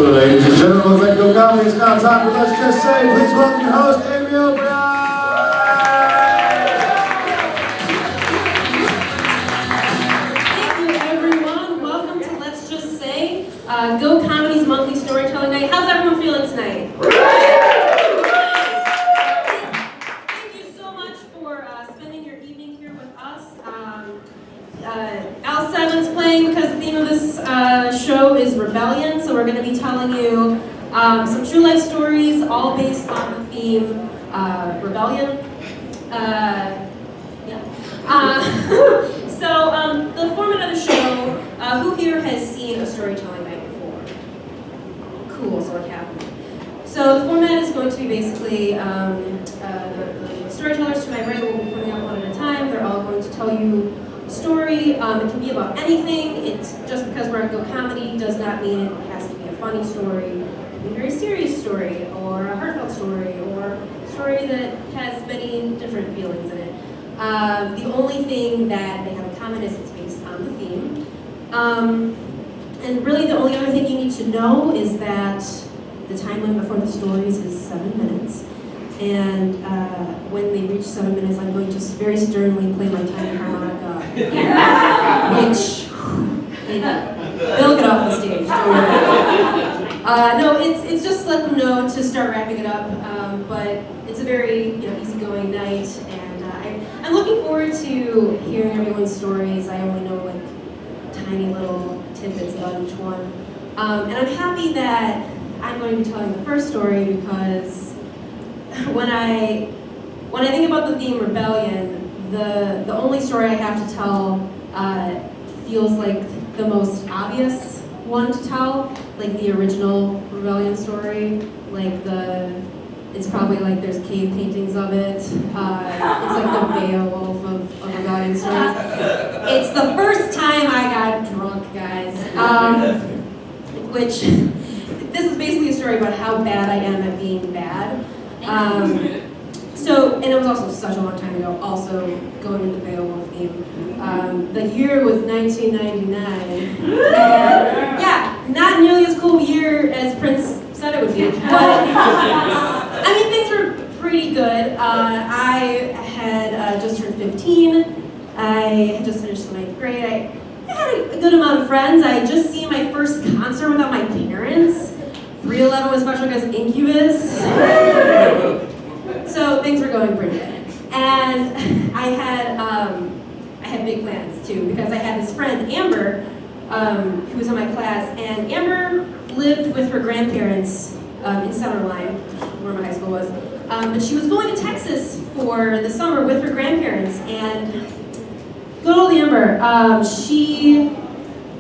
Ladies and gentlemen, let's go comedy. It's now time for Let's Just Say. Please welcome your host, Amy O'Brien. Thank you, everyone. Welcome to Let's Just Say, Go Comedy's monthly storytelling night. How's everyone feeling tonight? Thank you so much for spending your evening here with us. Al Seven's playing because the theme of this show is rebellion, so we're going to be telling you some true life stories, all based on the theme rebellion. So the format of the show, who here has seen a storytelling night before? Cool, so like half of you. So the format is going to be basically the storytellers to my right will be coming up one at a time. They're all going to tell you a story. It can be about anything. It's just because we're at Go Comedy does not mean it has to be a funny story. It can be a very serious story, or a heartfelt story, or a story that has many different feelings in it. The only thing that they have in common is it's based on the theme. And really the only other thing you need to know is that the time limit before the stories is 7 minutes. And when they reach 7 minutes, I'm going to very sternly play my tiny harmonica, which they'll get off the stage. Don't worry. No, it's just let them know to start wrapping it up. But it's a very easygoing night, and I'm looking forward to hearing everyone's stories. I only know like tiny little tidbits about each one, and I'm happy that I'm going to be telling the first story because when I think about the theme rebellion, the only story I have to tell feels like the most obvious one to tell, like the original rebellion story, it's probably like there's cave paintings of it. It's like the Beowulf of rebellion stories. It's the first time I got drunk, guys. Which this is basically a story about how bad I am at being bad. And it was also such a long time ago, also going into the Beowulf theme. The year was 1999. And yeah, not nearly as cool a year as Prince said it would be. But I mean, things were pretty good. I had just turned 15. I had just finished the 9th grade. I had a good amount of friends. I had just seen my first concert without my parents. 311 was Special Guest Incubus. So things were going pretty good. And I had big plans too, because I had this friend, Amber, who was in my class, and Amber lived with her grandparents in Summerline, where my high school was. But she was going to Texas for the summer with her grandparents, and good old Amber,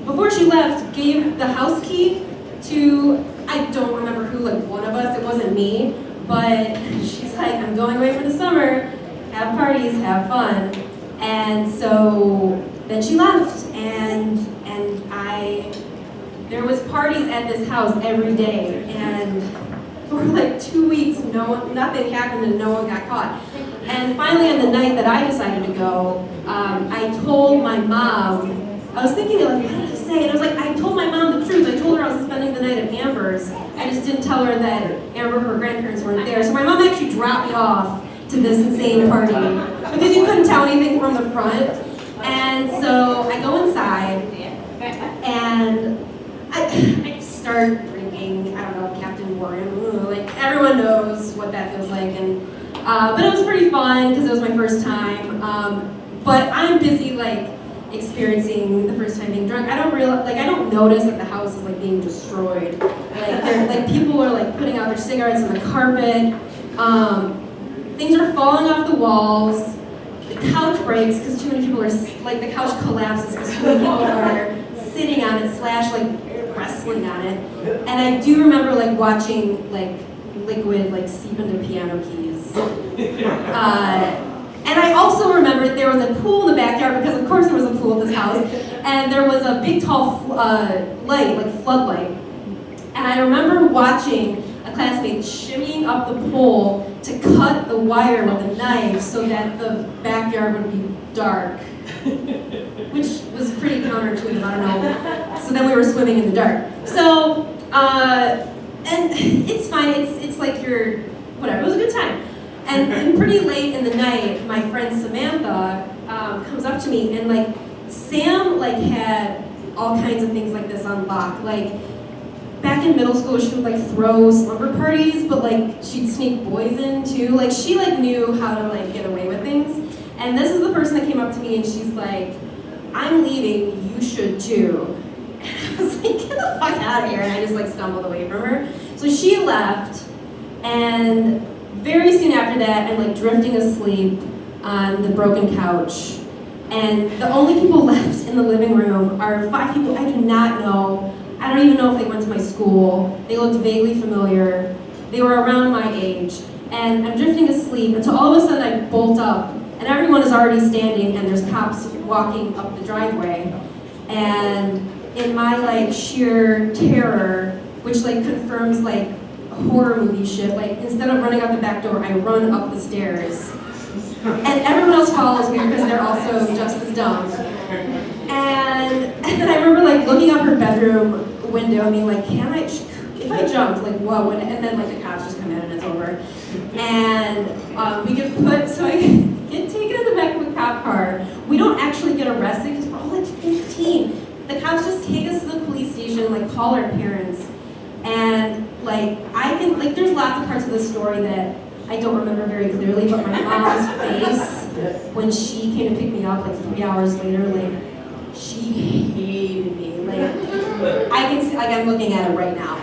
before she left, gave the house key to, I don't remember who, like one of us, it wasn't me, but she's like, I'm going away for the summer, have parties, have fun. And so then she left, and there was parties at this house every day, and for like 2 weeks, nothing happened and no one got caught. And finally on the night that I decided to go, I told my mom, I was thinking like, what did I say? And I was like, I told my mom the truth. I told her I was spending the night at Amber's. I just didn't tell her that Amber, her grandparents weren't there. So my mom actually dropped me off to this insane party because you couldn't tell anything from the front. And so I go inside and I start drinking, I don't know, Captain Warren. Like everyone knows what that feels like. And but it was pretty fun because it was my first time. But I'm busy like experiencing the first time being drunk. I don't notice that the house is like being destroyed. Like people are like putting out their cigarettes on the carpet. Things are falling off the walls. The couch breaks because too many people are like the couch collapses because too many people are sitting on it / like wrestling on it. And I do remember like watching like liquid like seep into piano keys. And I also remember there was a pool in the backyard, because of course there was a pool at this house, and there was a big tall light, like floodlight. And I remember watching a classmate shimmying up the pole to cut the wire with a knife so that the backyard would be dark, which was pretty counterintuitive, I don't know. So then we were swimming in the dark. So And it's fine. It's like you're whatever. It was a good time. And pretty late in the night, my friend Samantha comes up to me, and like Sam like had all kinds of things like this on lock. Like back in middle school, she would like throw slumber parties, but like she'd sneak boys in too. Like she like knew how to like get away with things. And this is the person that came up to me, and she's like, "I'm leaving. You should too." And I was like, "Get the fuck out of here!" And I just like stumbled away from her. So she left, and very soon after that, I'm like drifting asleep on the broken couch. And the only people left in the living room are 5 people I do not know. I don't even know if they went to my school. They looked vaguely familiar. They were around my age. And I'm drifting asleep until all of a sudden I bolt up, and everyone is already standing, and there's cops walking up the driveway. And in my like sheer terror, which like confirms like horror movie shit, like instead of running out the back door, I run up the stairs. And everyone else follows me because they're also just as dumb. And then I remember like looking out her bedroom window and being like, can I, if I jumped, like what would, and then like the cops just come in and it's over. And we get put, so I get taken in the back of a cop car. We don't actually get arrested because we're all like 15. The cops just take us to the police station, like call our parents. And like, I can, like there's lots of parts of the story that I don't remember very clearly, but my mom's face when she came to pick me up like 3 hours later, like she hated me. Like I can see, like I'm looking at it right now.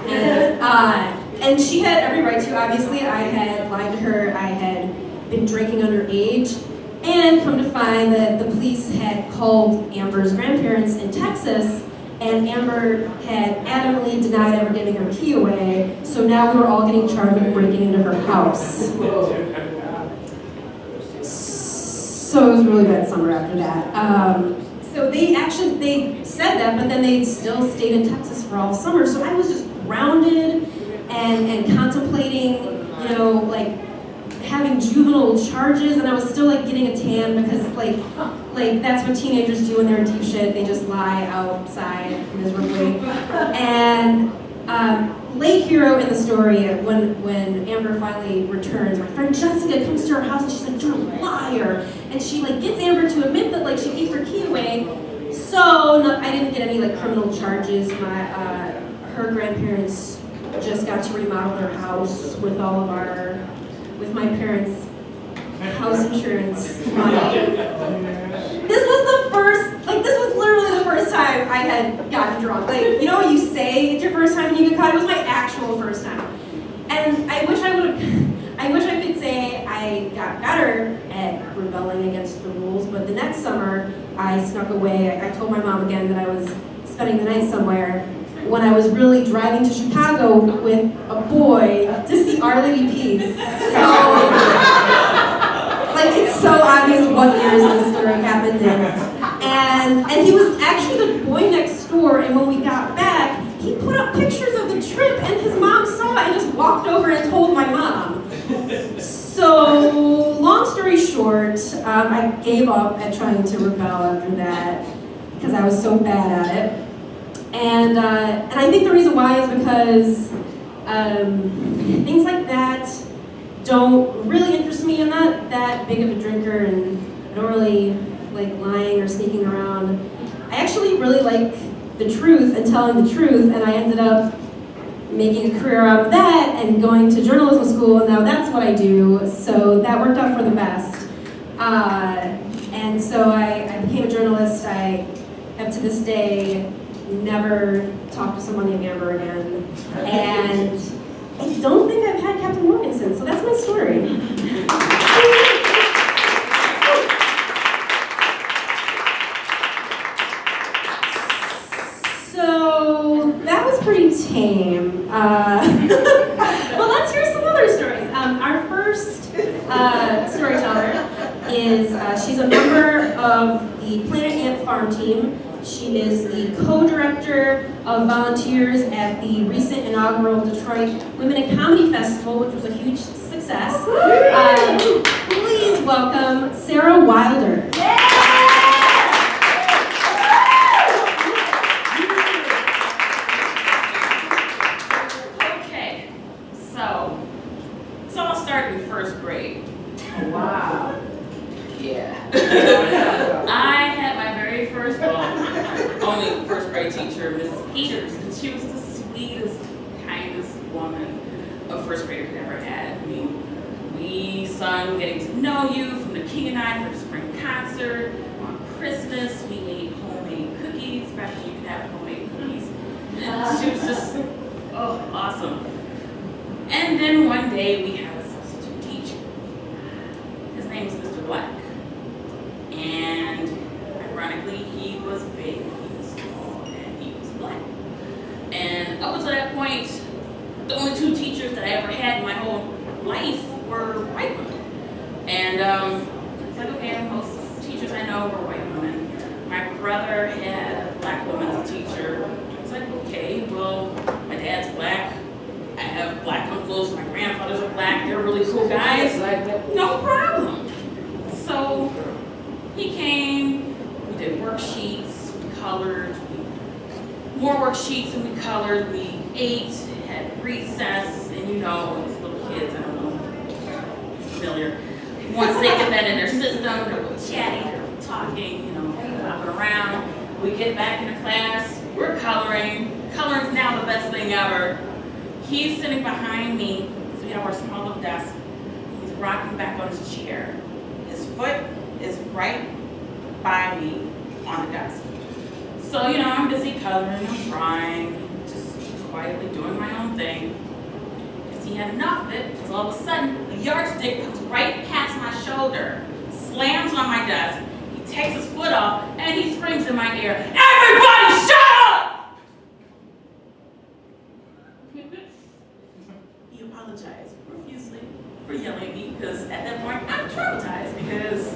And she had every right to. Obviously, I had lied to her. I had been drinking underage, and come to find that the police had called Amber's grandparents in Texas. And Amber had adamantly denied ever giving her key away, so now we were all getting charged with breaking into her house. So it was a really bad summer after that. So they said that, but then they still stayed in Texas for all summer. So I was just grounded and contemplating, you know, like having juvenile charges, and I was still like getting a tan because like that's what teenagers do when they're deep shit. They just lie outside miserably. And late hero in the story, when Amber finally returns, my friend Jessica comes to her house and she's like, "You're a liar," and she like gets Amber to admit that like she gave her key away. So no, I didn't get any like criminal charges. Her grandparents just got to remodel their house with my parents' house insurance money. This was literally the first time I had gotten drunk. Like, you know, you say it's your first time and you get caught. It was my actual first time. And I wish I could say I got better at rebelling against the rules, but the next summer I snuck away. I told my mom again that I was spending the night somewhere when I was really driving to Chicago with a boy to see Our Lady Peace. Like, it's so obvious what years this story happened in. And he was actually the boy next door, and when we got back, he put up pictures of the trip, and his mom saw it and just walked over and told my mom. So, long story short, I gave up at trying to rebel after that because I was so bad at it. And I think the reason why is because things like that don't really interest me. I'm not that big of a drinker, and I don't really like lying or sneaking around. I actually really like the truth and telling the truth, and I ended up making a career out of that and going to journalism school, and now that's what I do. So that worked out for the best. And so I became a journalist. I have to this day never talked to someone named Amber again. And I don't think I've had Captain Morgan since, so that's my story. So that was pretty tame. Well, let's hear some other stories. Our first storyteller is, she's a member of the Planet Ant Farm team. She is the co-director of volunteers at the recent inaugural Detroit Women in Comedy Festival, which was a huge success. Please welcome Sarah Wilder. Wow. Yeah. I had my very first, only first grade teacher, Mrs. Peters, and she was the sweetest, kindest woman a first grader could ever had. I mean, we sung Getting to Know You from the King and I for the spring concert. On Christmas, we ate homemade cookies, especially you can have homemade cookies. And she was just, oh, awesome. And then one day we had a substitute teacher. His name was Mr. Black. And ironically, he was big, he was tall, and he was black. And up until that point, the only two teachers that I ever had in my whole life were white women. And it's like, okay, most teachers I know were white women. My brother had a black woman as a teacher. It's like, okay, well, my dad's black. I have black uncles, my grandfathers are black, they're really cool guys. No problem. So he came, we did worksheets, we colored, more worksheets and we colored, we ate, had recess, and you know, as little kids, I don't know, familiar. Once they get that in their system, they're chatty, they're talking, you know, hopping around. We get back into class, we're coloring. Coloring's now the best thing ever. He's sitting behind me, because we have our small little desk. He's rocking back on his chair. His foot is right by me on the desk. So, you know, I'm busy coloring, I'm drawing, just quietly doing my own thing. Because he had enough of it, because all of a sudden, the yardstick comes right past my shoulder, slams on my desk, he takes his foot off, and he screams in my ear, "Everybody shut up!" He apologized profusely for yelling at me, because at that point, I'm traumatized, because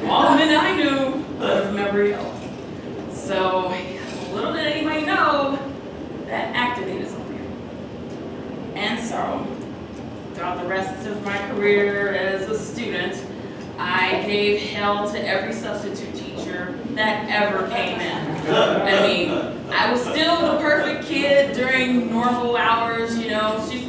all the men that I knew was never yelled. So, little did anybody know, that activated something. And so, throughout the rest of my career as a student, I gave hell to every substitute teacher that ever came in. I mean, I was still the perfect kid during normal hours, you know, she's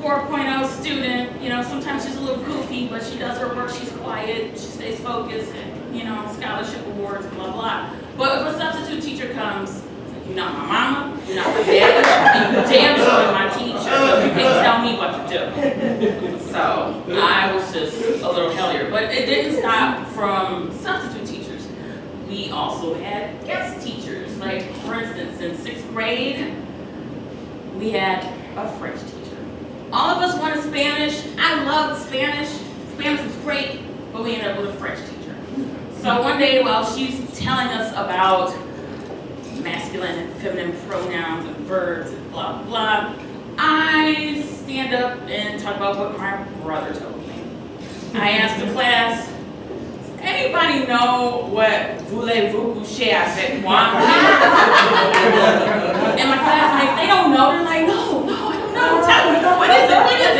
4.0 student, you know, sometimes she's a little goofy, but she does her work, she's quiet, she stays focused, and, you know, scholarship awards, blah, blah. But if a substitute teacher comes, you're not my mama, you're not my dad, and you damn sure you're my teacher, you can't tell me what to do. So, I was just a little hellier. But it didn't stop from substitute teachers. We also had guest teachers. Like, for instance, in 6th grade, we had a French teacher. All of us wanted Spanish. I loved Spanish. Spanish was great, but we ended up with a French teacher. So one day, while she's telling us about masculine and feminine pronouns and verbs and blah, blah, I stand up and talk about what my brother told me. I asked the class, does anybody know what voulez-vous coucher avec moi means? And my classmates, they don't know. They're like, no, I don't know. Tell me, what is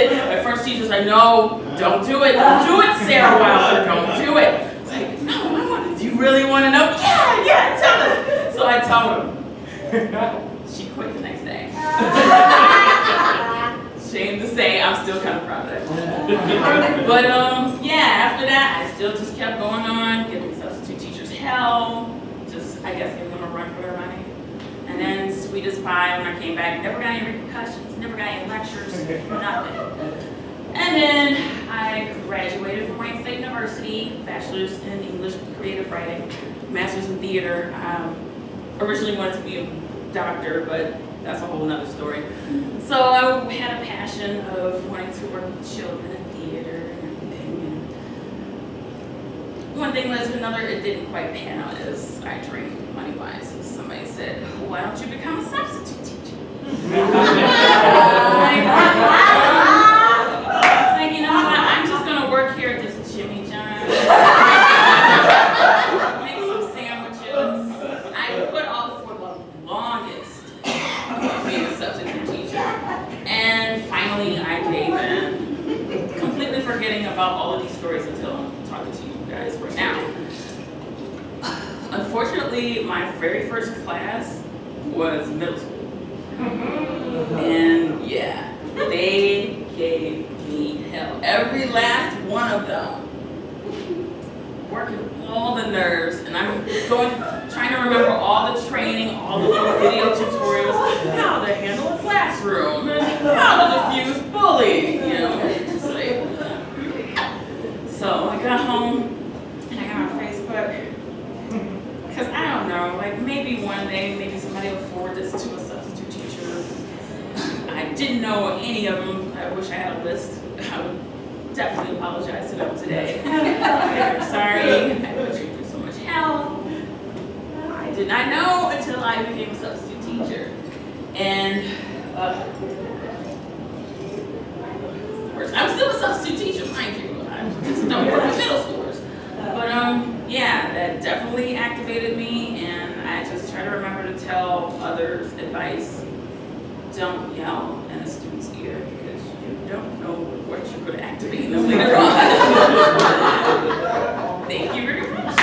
it? My French teacher's like, no, don't do it, Sarah Wilder, don't do it. It's like, no, do you really want to know? Yeah, tell us. So I told him. She quit the next day. Shame to say, I'm still kind of proud of that. But yeah, after that, I still just kept going on, giving substitute teachers hell, just, I guess, giving them a run for their money. And then, sweet as pie, when I came back, never got any repercussions, never got any lectures, nothing. And then I graduated from Wayne State University, bachelor's in English with creative writing, master's in theater. Originally wanted to be a doctor, but that's a whole nother story. So I had a passion of wanting to work with children in theater and everything. And one thing led to another, it didn't quite pan out as I dreamed money-wise. So somebody said, why don't you become a substitute teacher? Like, you know what, I'm just gonna work here at this Jimmy John's. Make some sandwiches. I put off for the longest being a substitute teacher. And finally I gave in, completely forgetting about all of these stories until I'm talking to you guys right now. Unfortunately, my very first class was middle school. And yeah, they gave me hell. Every last one of them, working all the nerves, and I'm trying to remember all the training, all the little video tutorials, how to handle a classroom, and how to diffuse bullying, you know. Just like, so I got home and I got on Facebook, because I don't know, like maybe one day, maybe somebody will forward this to a substitute teacher. I didn't know any of them. I wish I had a list. I would definitely apologize to them today. I'm sorry, I put you through so much hell. I did not know until I became a substitute teacher. And I'm still a substitute teacher, mind you. I just don't work with middle schoolers. But yeah, that definitely activated me, and I just try to remember to tell others advice. Don't yell in a student's ear because you don't know what you're going to activate them later on. Thank you very much.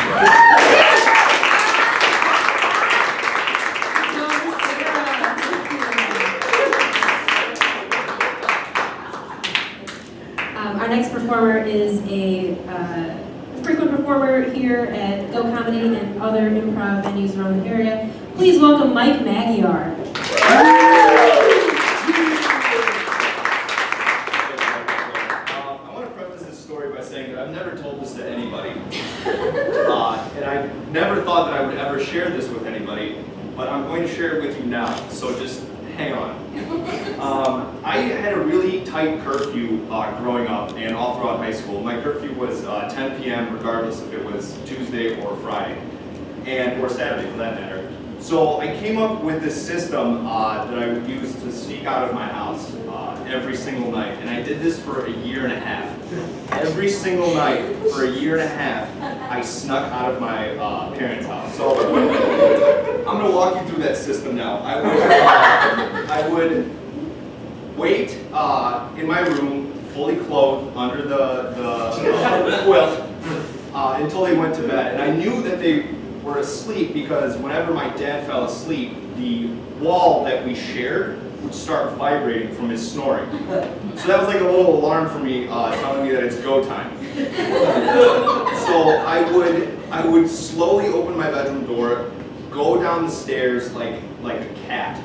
Our next performer is a frequent performer here at Go Comedy and other improv venues around the area. Please welcome Mike Magyar. I want to preface this story by saying that I've never told this to anybody. And I never thought that I would ever share this with anybody, but I'm going to share it with you now, so just hang on. I had a really tight curfew growing up and all throughout high school. My curfew was 10 p.m. regardless if it was Tuesday or Friday, or Saturday for that matter. So I came up with this system that I would use to sneak out of my house every single night, and I did this for a year and a half. Every single night for a year and a half, I snuck out of my parents' house. So I'm going to walk you through that system now. I would wait in my room, fully clothed, under the quilt until they went to bed, and I knew that they were asleep because whenever my dad fell asleep, the wall that we shared would start vibrating from his snoring. So that was like a little alarm for me, telling me that it's go time. So I would slowly open my bedroom door, go down the stairs like a cat,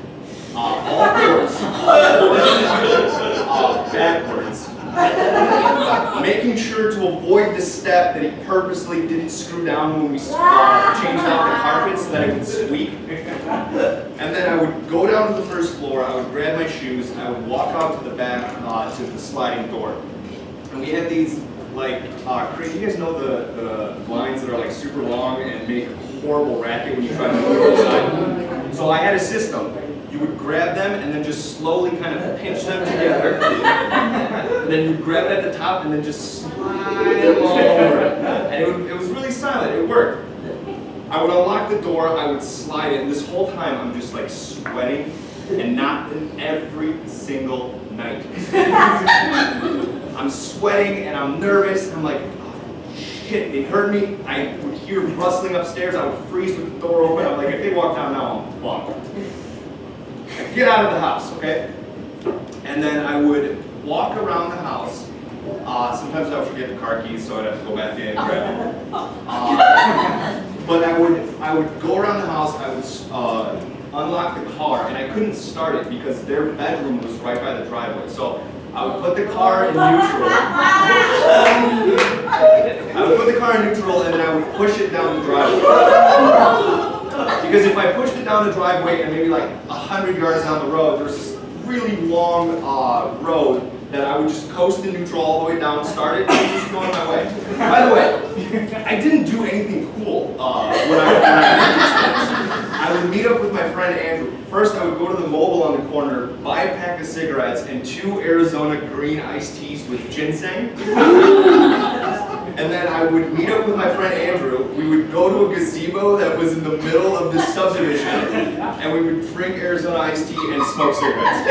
all fours, backwards, making sure to avoid the step that he purposely didn't screw down when we changed out the carpet so that it would squeak. And then I would go down to the first floor, I would grab my shoes, I would walk out to the back to the sliding door. And we had these like, you guys know the blinds that are like super long and make horrible racket when you try to move it inside? So I had a system. You would grab them and then just slowly kind of pinch them together. And then you'd grab it at the top and then just slide them all over. And it was really silent, it worked. I would unlock the door, I would slide it, and this whole time I'm just like sweating and knocking every single night. I'm sweating and I'm nervous, and I'm like, oh, shit, they heard me. I would hear rustling upstairs, I would freeze with the door open. I'm like, if they walk down now, I'm fucked. I'd get out of the house, okay? And then I would walk around the house. Sometimes I would forget the car keys, so I'd have to go back in and grab them. But I would go around the house, I would unlock the car, and I couldn't start it because their bedroom was right by the driveway. So I would put the car in neutral. And then I would push it down the driveway. Because if I pushed it down the driveway and maybe like 100 yards down the road, there's this really long road that I would just coast in neutral all the way down, start it, and just go on my way. By the way, I didn't do anything cool when I did these things. I would meet up with my friend Andrew. First, I would go to the Mobile on the corner, buy a pack of cigarettes and 2 Arizona green iced teas with ginseng. And then I would meet up with my friend Andrew. We would go to a gazebo that was in the middle of this subdivision, and we would drink Arizona iced tea and smoke cigarettes.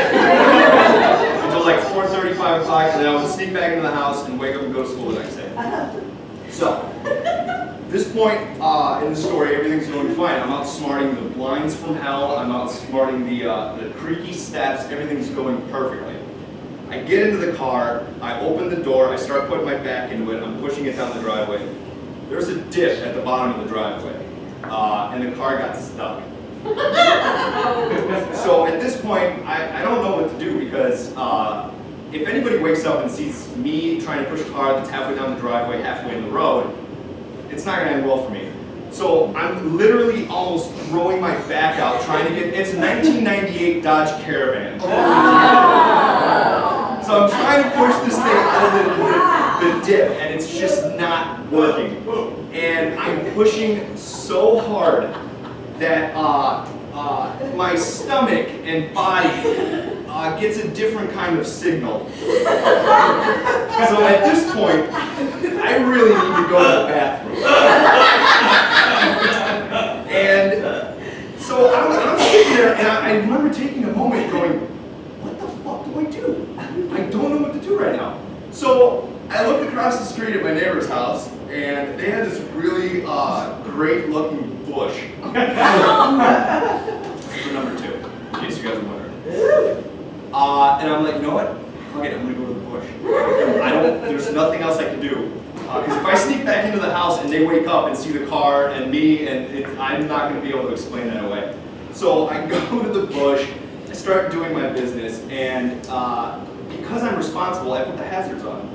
Until like 4:30, 5 o'clock, and then I would sneak back into the house and wake up and go to school the next day. So, this point in the story, everything's going fine. I'm outsmarting the blinds from hell. I'm outsmarting the creaky steps. Everything's going perfectly. I get into the car, I open the door, I start putting my back into it, I'm pushing it down the driveway. There's a dip at the bottom of the driveway, and the car got stuck. So at this point, I don't know what to do because if anybody wakes up and sees me trying to push a car that's halfway down the driveway, halfway in the road, it's not going to end well for me. So I'm literally almost throwing my back out trying to get, it's a 1998 Dodge Caravan. So I'm trying to push this thing out of the dip and it's just not working. And I'm pushing so hard that my stomach and body gets a different kind of signal. So at this point, I really need to go to the bathroom. And so I'm sitting there, and I remember taking a moment going, what the fuck do I do? I don't know what to do right now. So I look across the street at my neighbor's house, and they had this really great looking bush. This is number 2, in case you guys are wondering. And I'm like, you know what? Fuck it, I'm gonna go to the bush. There's nothing else I can do. Because if I sneak back into the house and they wake up and see the car and me, I'm not gonna be able to explain that away. So I go to the bush, I start doing my business, and because I'm responsible, I put the hazards on.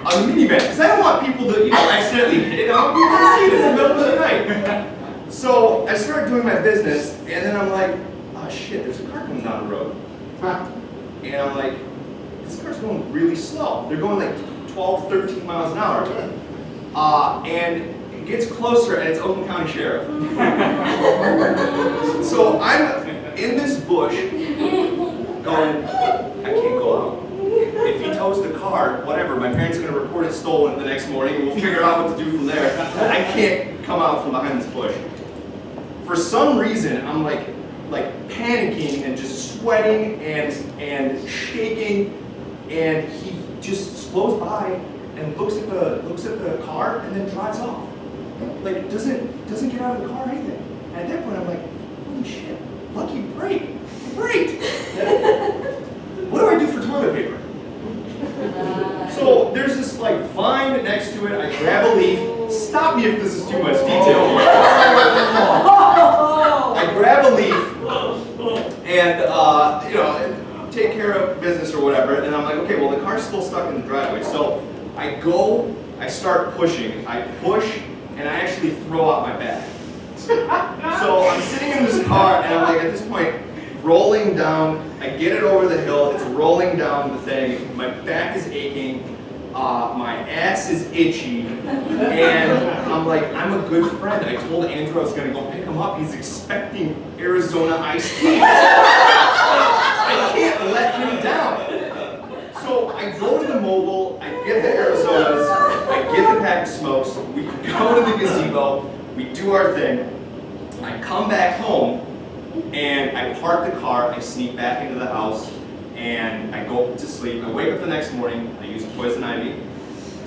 On the minivan, because I don't want people to, accidentally hit it. I don't want people to see it. It's the middle of the night. So I start doing my business, and then I'm like, oh shit, there's a car coming down the road. And I'm like, this car's going really slow. They're going like 12, 13 miles an hour. And it gets closer, and it's Oakland County Sheriff. So I'm in this bush, going, I can't go out. If he tows the car, whatever, my parents are going to report it stolen the next morning, and we'll figure out what to do from there. I can't come out from behind this bush. For some reason, I'm like panicking and just sweating and shaking, and he just slows by and looks at the car and then drives off. Like doesn't get out of the car or anything. And at that point, I'm like, holy shit, lucky break, great. What do I do for toilet paper? So there's this like vine next to it. I grab a leaf. Stop me if this is too much detail. I grab a leaf and take care of business or whatever. And I'm like, okay, well the car's still stuck in the driveway. So I start pushing. I push and I actually throw out my bag. So I'm sitting in this car and I'm like at this point rolling down. I get it over the hill. It's rolling down the thing. My back is aching. My ass is itchy, and I'm like, I'm a good friend. I told Andrew I was going to go pick him up. He's expecting Arizona iced tea. I can't let him down. So I go to the mobile, I get the Arizonas, I get the pack of smokes, we go to the gazebo, we do our thing, I come back home, and I park the car, I sneak back into the house, and I go to sleep. I wake up the next morning, I use poison ivy.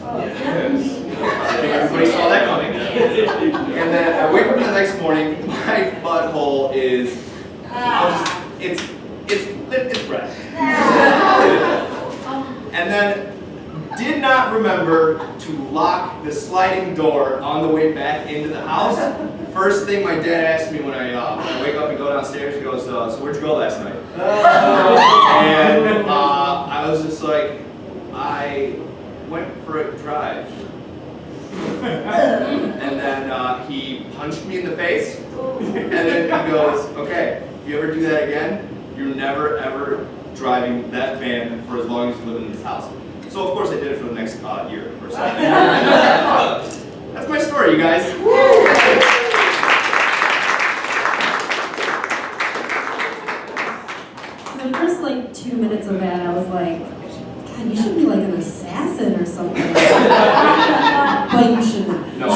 Yes. I think everybody saw that coming. And then I wake up the next morning, my butthole is, it's red. And then did not remember to lock the sliding door on the way back into the house. First thing my dad asked me when I wake up and go downstairs, he goes, so where'd you go last night? And I was just like, I went for a drive. And then he punched me in the face, and then he goes, okay, if you ever do that again, you're never ever driving that van for as long as you live in this house. So of course I did it for the next year or so. That's my story, you guys. The first like 2 minutes of that, I was like, God, you should be like an assassin or something. But you shouldn't. No.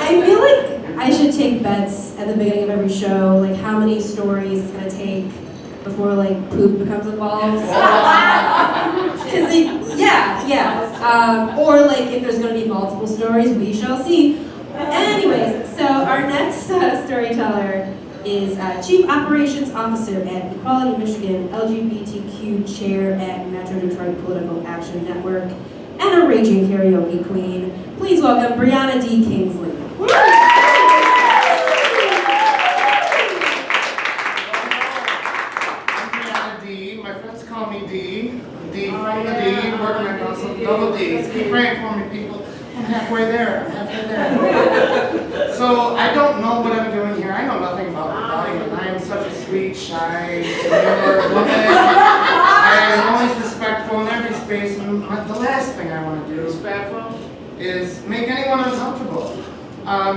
I feel like I should take bets at the beginning of every show, like how many stories it's gonna take before like poop becomes involved. Or like if there's gonna be multiple stories, we shall see. Anyways, so our next storyteller is Chief Operations Officer at Equality Michigan, LGBTQ Chair at Metro Detroit Political Action Network, and a raging karaoke queen. Please welcome Brianna D. Kingsley. My friends call me D. D from the D, working on some double Ds. Keep praying for me, people. I'm halfway there. So I don't know what I'm doing here. I know nothing about rebellion. I am such a sweet, shy, demure woman. I am always respectful in every space. And the last thing I want to do is make anyone uncomfortable.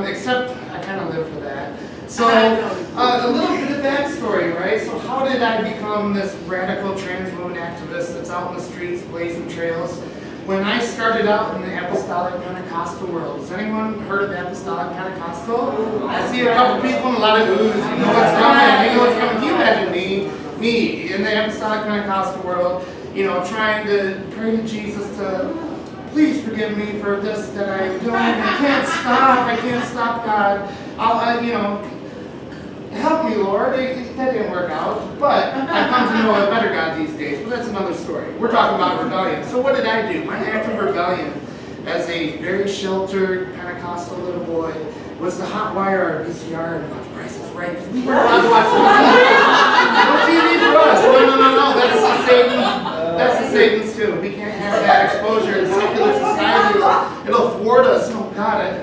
Except I kind of live for that. So, a little bit of backstory, right? So how did I become this radical trans woman activist that's out in the streets blazing trails? When I started out in the Apostolic Pentecostal world, has anyone heard of Apostolic Pentecostal? I see a couple people and a lot of oohs. You know what's coming. You know what's coming. Can you imagine me in the Apostolic Pentecostal world, you know, trying to pray to Jesus to please forgive me for this that I'm doing. I can't stop, God. I'll you know, help me, Lord. That didn't work out. But I've come to know a better God these days. But that's another story. We're talking about rebellion. So what did I do? My act of rebellion as a very sheltered Pentecostal little boy was to hotwire our VCR and watch Price is Right. Because we weren't allowed to watch no TV for us. No. That's the Satan. That's the Satan's too. We can't have that exposure in secular society. It'll thwart us. Oh God.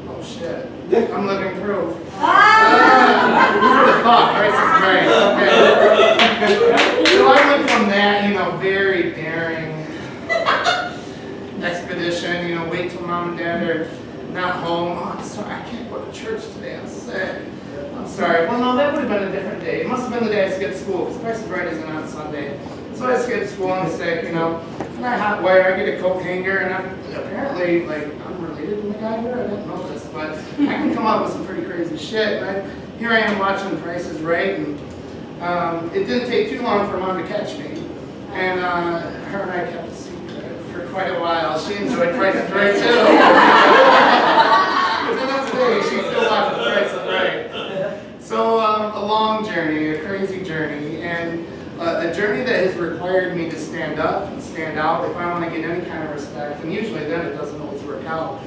Oh shit. I'm living proof. Who would have thought Price is Right? Okay. So I went from that, you know, very daring expedition, you know, wait till mom and dad are not home. Oh, I'm sorry, I can't go to church today, I'm sick. I'm sorry. Well, no, that would have been a different day. It must have been the day I skipped school, because Price is Right isn't on Sunday. So I skipped school, I'm sick, you know. And I hotwire, I get a coat hanger, and I'm apparently, like, I'm related to MacGyver. I didn't know this, but I can come up with some pretty crazy shit. Here I am watching Price is Right, and it didn't take too long for mom to catch me. And her and I kept a secret for quite a while. She enjoyed Price is Right too. But then today, she still watches Price is Right. So a long journey, a crazy journey, and a journey that has required me to stand up and stand out if I want to get any kind of respect. And usually then it doesn't always work out.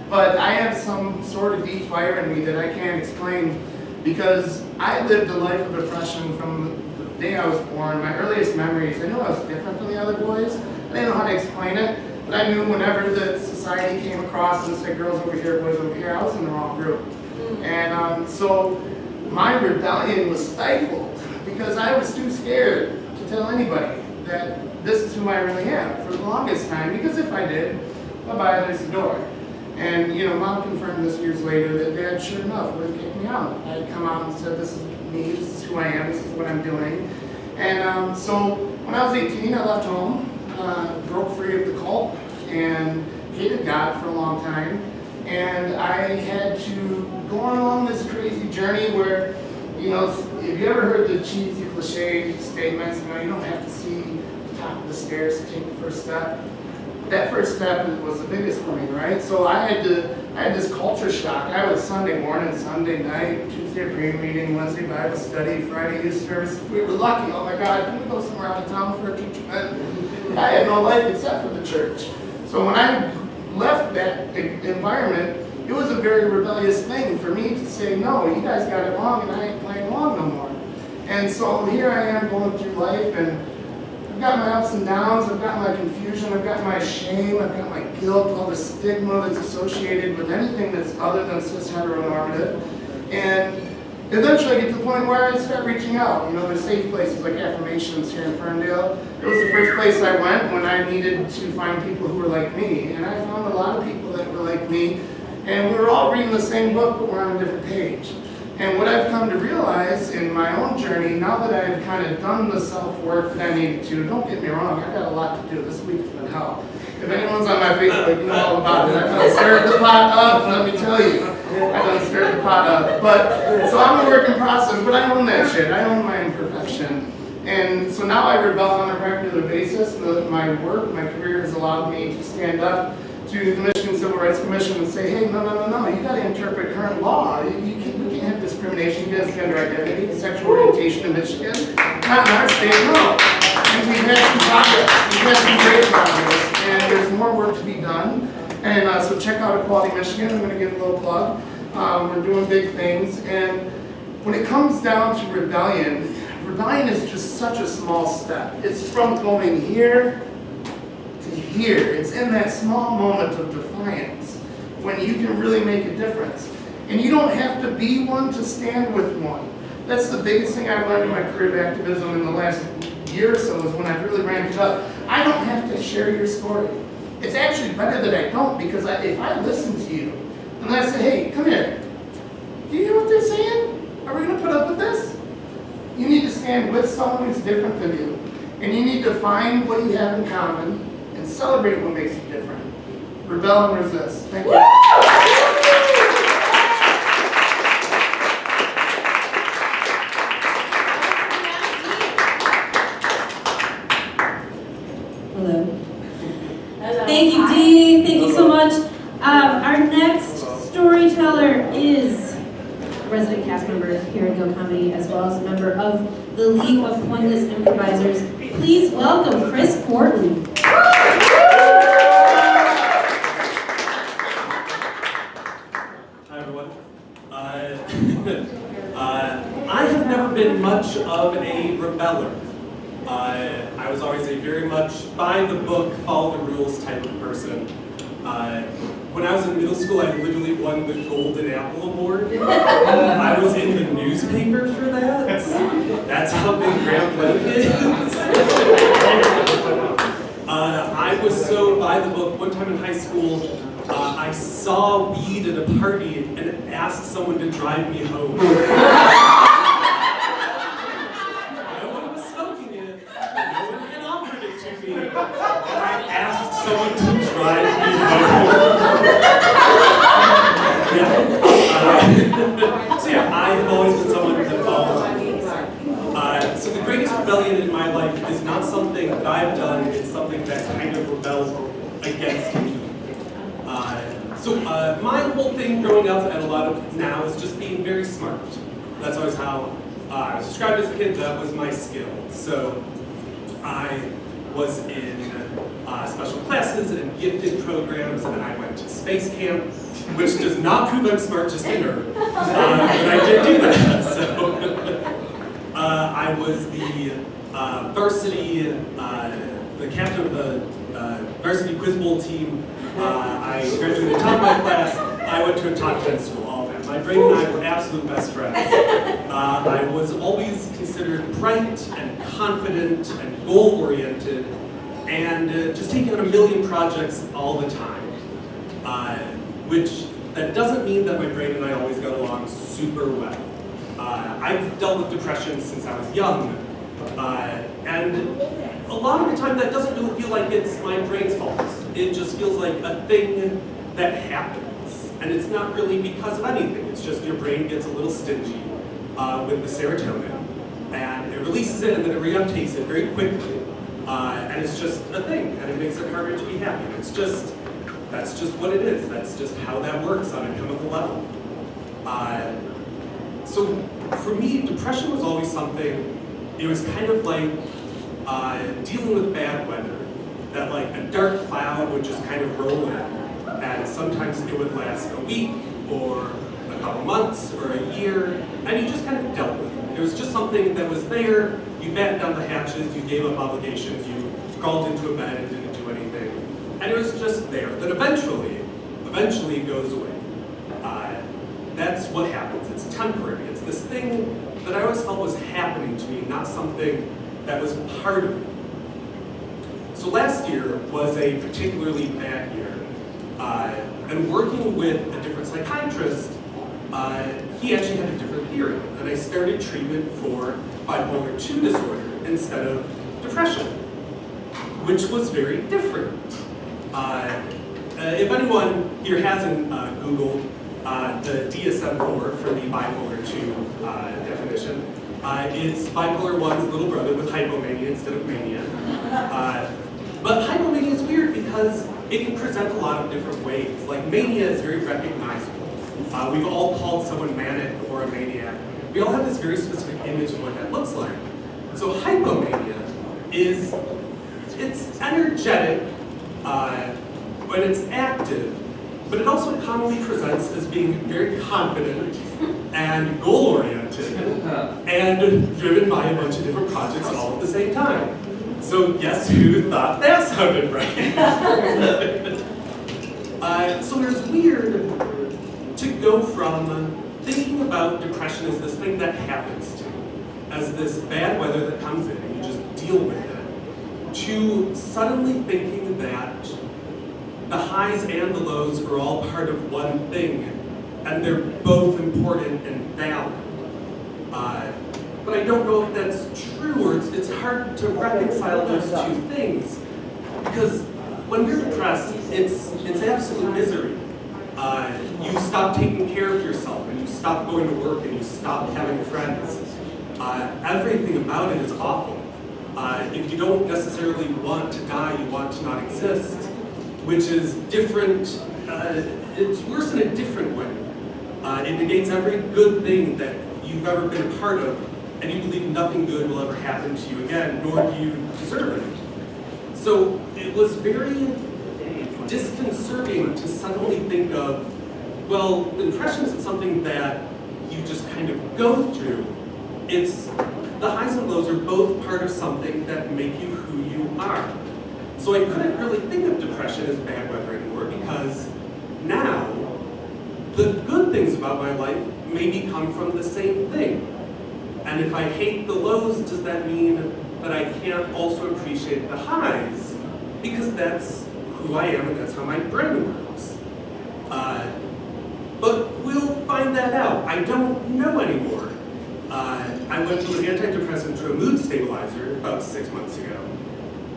But I have some sort of deep fire in me that I can't explain, because I lived a life of oppression from the day I was born. My earliest memories, I knew I was different than the other boys. I didn't know how to explain it, but I knew whenever the society came across and said girls over here, boys over here, I was in the wrong group. And so my rebellion was stifled because I was too scared to tell anybody that this is who I really am for the longest time, because if I did, bye-bye, there's the door. And, you know, mom confirmed this years later that dad, sure enough, would have kicked me out. I had come out and said, this is me, this is who I am, this is what I'm doing. And so when I was 18, I left home, broke free of the cult, and hated God for a long time. And I had to go along this crazy journey where, you know, if you ever heard the cheesy cliche statements, you know, you don't have to see the top of the stairs to take the first step. That first step was the biggest for me, right? So I had this culture shock. I was Sunday morning, Sunday night, Tuesday prayer meeting, Wednesday Bible study, Friday youth service. We were lucky. Oh my God, can we go somewhere out of town for a church event? I had no life except for the church. So when I left that environment, it was a very rebellious thing for me to say, no, you guys got it wrong, and I ain't playing along no more. And so here I am going through life, and I've got my ups and downs, I've got my confusion, I've got my shame, I've got my guilt, all the stigma that's associated with anything that's other than cis heteronormative. And eventually I get to the point where I start reaching out. You know, there's safe places like Affirmations here in Ferndale. It was the first place I went when I needed to find people who were like me. And I found a lot of people that were like me. And we were all reading the same book, but we're on a different page. And what I've come to realize in my own journey, now that I've kind of done the self-work that I needed to, don't get me wrong, I've got a lot to do. This week's been hell. If anyone's on my Facebook, you know all about it. I done stirred the pot up, let me tell you. I done stirred the pot up. But, so I'm a work in process, but I own that shit. I own my imperfection. And so now I rebel on a regular basis. My work, my career has allowed me to stand up to the Michigan Civil Rights Commission and say, hey, no, you got to interpret current law. We can't have this discrimination against gender identity, sexual orientation in Michigan. Not in our state, no. And we've had some progress. We've had some great progress, and there's more work to be done. And so check out Equality Michigan. I'm going to give a little plug. We're doing big things, and when it comes down to rebellion, rebellion is just such a small step. It's from going here to here. It's in that small moment of defiance when you can really make a difference. And you don't have to be one to stand with one. That's the biggest thing I've learned in my career of activism in the last year or so is when I've really ramped it up. I don't have to share your story. It's actually better that I don't, because if I listen to you and I say, hey, come here, do you hear what they're saying? Are we going to put up with this? You need to stand with someone who's different than you, and you need to find what you have in common and celebrate what makes you different. Rebel and resist. Thank you. Hello. Thank you, Dee. Thank you so much. Our next storyteller is a resident cast member here at Go Comedy, as well as a member of the League of Pointless Improvisers. Please welcome Chris Fortin. Hi, everyone. I have never been much of a rebeller. I was always a very much by the book, follow the rules type of person. When I was in middle school, I literally won the Golden Apple Award. I was in the newspaper for that. That's how big Grand Lake is. I was so by the book. One time in high school, I saw weed at a party and asked someone to drive me home. No one was smoking it. No one had offered it to me. And I asked someone to drive me home. So yeah, I have always been someone that follows rules. So the greatest rebellion in my life is not something that I've done, it's something that kind of rebels against me. My whole thing growing up and a lot of now is just being very smart. That's always how I was described as a kid. That was my skill. So I was in special classes and gifted programs, and I went to space camp, which does not prove I'm smart, just a nerd. But I did do that. So I was the varsity, the captain of the varsity quiz bowl team. I graduated top of my class. I went to a top 10 school, all that. My brain and I were absolute best friends. I was always considered bright and confident and goal-oriented and just taking on a million projects all the time. Which, that doesn't mean that my brain and I always got along super well. I've dealt with depression since I was young. And a lot of the time that doesn't really feel like it's my brain's fault. It just feels like a thing that happens. And it's not really because of anything. It's just your brain gets a little stingy with the serotonin. And it releases it and then it reuptakes it very quickly. And it's just a thing, and it makes it harder to be happy. It's just, that's just what it is. That's just how that works on a chemical level. So for me, depression was always something, it was kind of like dealing with bad weather. That like a dark cloud would just kind of roll in, and sometimes it would last a week, or a couple months, or a year, and you just kind of dealt with it. It was just something that was there, you battened down the hatches, you gave up obligations, you crawled into a bed and didn't do anything, and it was just there. Then eventually it goes away. That's what happens. It's temporary. It's this thing that I always felt was happening to me, not something that was part of me. So last year was a particularly bad year. And working with a different psychiatrist, he actually had a different theory. And I started treatment for bipolar II disorder instead of depression, which was very different. If anyone here hasn't Googled the DSM-4 for the bipolar II definition, it's bipolar I's little brother with hypomania instead of mania. But hypomania is weird because it can present a lot of different ways. Like mania is very recognizable. We've all called someone manic or a maniac. We all have this very specific image of what that looks like. So hypomania is, it's energetic when it's active, but it also commonly presents as being very confident and goal-oriented and driven by a bunch of different projects all at the same time. So guess who thought that sounded right? So it's weird to go from thinking about depression as this thing that happens to you, as this bad weather that comes in and you just deal with it, to suddenly thinking that the highs and the lows are all part of one thing, and they're both important and valid. But I don't know if that's true, or it's hard to reconcile those two things, because when you're depressed, it's absolute misery. You stop taking care of yourself, and you stop going to work, and you stop having friends. Everything about it is awful. If you don't necessarily want to die, you want to not exist, which is different. It's worse in a different way. It negates every good thing that you've ever been a part of, and you believe nothing good will ever happen to you again, nor do you deserve it. So it was very disconcerting to suddenly think of, well, depression isn't something that you just kind of go through. It's, the highs and lows are both part of something that make you who you are. So I couldn't really think of depression as bad weather anymore, because now the good things about my life maybe come from the same thing. And if I hate the lows, does that mean that I can't also appreciate the highs? Because that's who I am and that's how my brain works. But we'll find that out. I don't know anymore. I went from an antidepressant to a mood stabilizer about 6 months ago.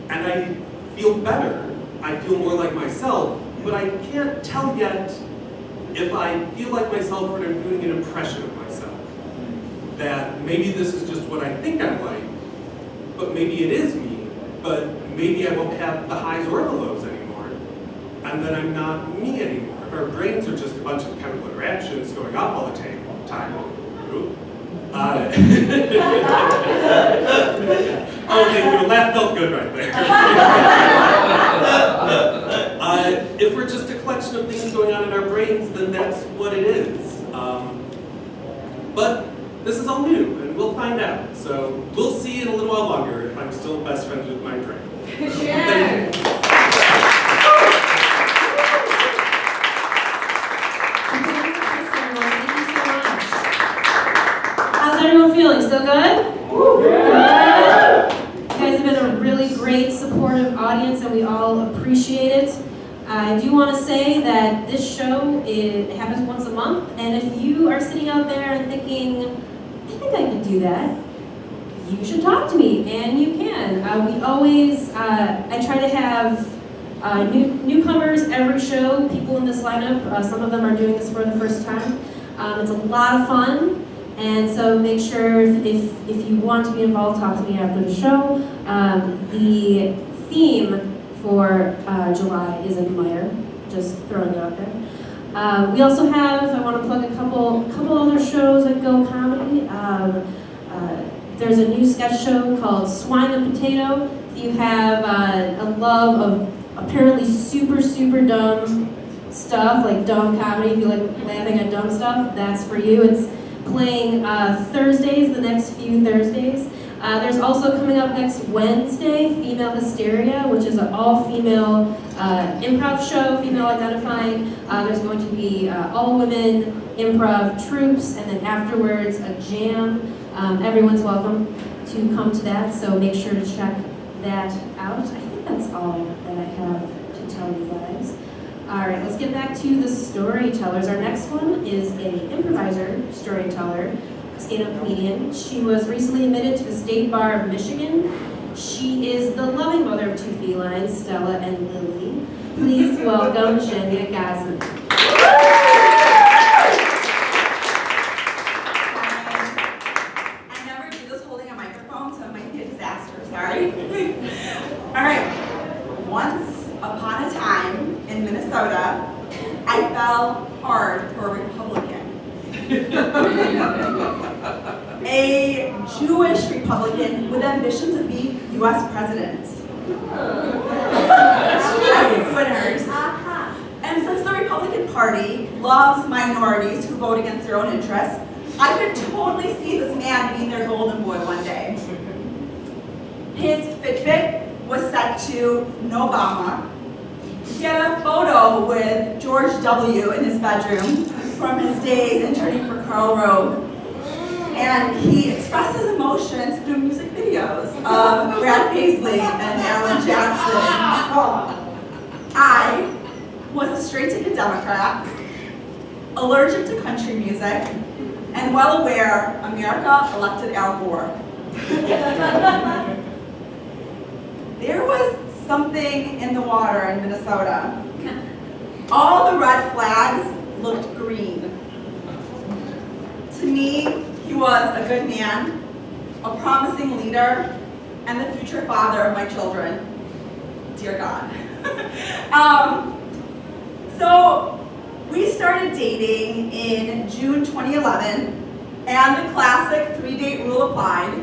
And I feel better. I feel more like myself, but I can't tell yet if I feel like myself when I'm doing an impression of myself. That maybe this is just what I think I'm like, but maybe it is me, but maybe I won't have the highs or the lows anymore, and then I'm not me anymore. If our brains are just a bunch of chemical interactions going off all the time. Ooh. Oh, thank you, that felt good right there. If we're just a collection of things going on in our brains, then that's what it is. But this is all new, and we'll find out. So we'll see in a little while longer if I'm still best friends with my brain. Thank you. How's everyone feeling? Still good? Good? You guys have been a really great, supportive audience, and we all appreciate it. I do want to say that this show, it happens once a month, and if you are sitting out there and thinking, I think I could do that, you should talk to me, and you can. We always, I try to have newcomers every show, people in this lineup. Some of them are doing this for the first time. It's a lot of fun. And so make sure if you want to be involved, talk to me after the show. The theme for July is Admire, just throwing it out there. We also have, I want to plug a couple other shows at Go Comedy. There's a new sketch show called Swine and Potato. If you have a love of apparently super, super dumb stuff, like dumb comedy, if you like laughing at dumb stuff, that's for you. It's playing Thursdays, the next few Thursdays. There's also coming up next Wednesday, Female Hysteria, which is an all-female improv show, female identifying. There's going to be all-women improv troops, and then afterwards a jam. Everyone's welcome to come to that, so make sure to check that out. I think that's all that I have to tell you guys. All right, let's get back to the storytellers. Our next one is an improviser storyteller, a stand-up comedian. She was recently admitted to the State Bar of Michigan. She is the loving mother of two felines, Stella and Lily. Please welcome Zhenya Gazman. I never do this holding a microphone, so it might be a disaster, sorry. All right, once upon a time in Minnesota, I fell hard for a Republican. A Jewish Republican with ambitions to be U.S. president. As winners. And since the Republican Party loves minorities who vote against their own interests, I could totally see this man being their golden boy one day. His Fitbit was set to no Obama. He had a photo with George W. in his bedroom from his days interning for Karl Rove. And he expressed his emotions through music videos of Brad Paisley and Alan Jackson. I was a straight-ticket Democrat, allergic to country music, and well aware America elected Al Gore. There was something in the water in Minnesota. All the red flags looked green. To me, he was a good man, a promising leader, and the future father of my children. Dear God. So we started dating in June 2011, and the classic 3-date rule applied.